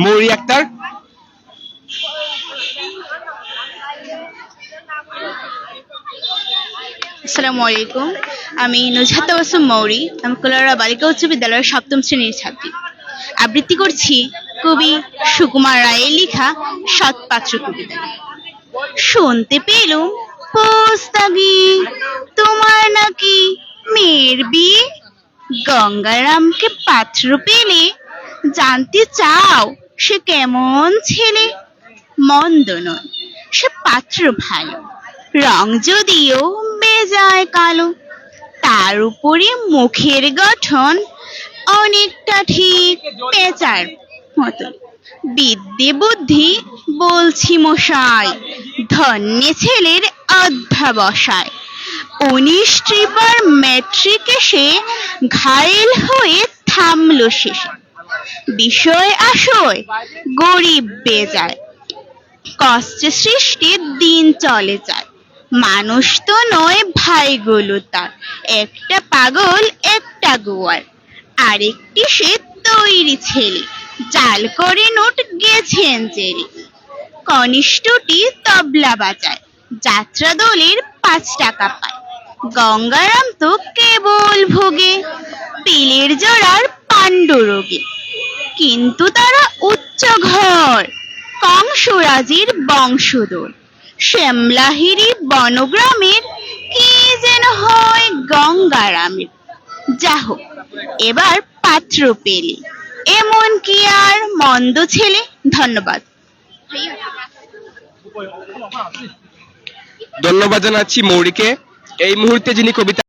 মৌরি আক্তার। আসসালামু আলাইকুম। আমি নুজহাত তাবাসসুম মৌরি। আমি কোলাউড়া বালিকা উচ্চ বিদ্যালয়ের সপ্তম শ্রেণীর ছাত্রী। আবৃত্তি করছি কবি সুকুমার রায়ের লেখা সৎপাত্র কবিতা। শুনতে পেলুম পোস্তাগি তোমার নাকি মেয়ের বিয়ে। গঙ্গারামকে পাত্র পেলে জানতে চাও সে কেমন ছেলে। মন্দ নয়, সে পাত্র ভালো, রং যদিও বেজায় কালো। তার উপরে মুখের গঠন অনেকটা ঠিক পেঁচার মতো। বিদ্যে বুদ্ধি বলছি মশাই, ধন্যে ছেলের অধ্যাবসায়। 19 ট্রিপার ম্যাট্রিকে সে ঘায়েল হয়ে থামলো শেষে। বিষয় আশয় গরিব বেজায়, কষ্টে সৃষ্টি দিন চলে যায়। মানুষ তো নয় ভাইগুলো তার, একটা পাগল একটা গোয়ার। আরেকটি সে তৈরি ছেলে, জাল করে নোট গেছেন জেলে। কনিষ্ঠটি তবলা বাজায়, যাত্রা দলের 5 টাকা পায়। গঙ্গারাম তো কেবল ভোগে পিলের জোড়ার পাণ্ডুরোগে। কিন্তু তারা উচ্চ ঘর, কংসরাজির বংশধর। শ্যামলাহিরি বনগ্রামের কি যেন হয় গঙ্গারামের। যা হোক, এবার পাত্র পেলে, এমন কি আর মন্দ ছেলে। ধন্যবাদ। ধন্যবাদ জানাচ্ছি মৌরিকে। এই মুহূর্তে যিনি কবিতা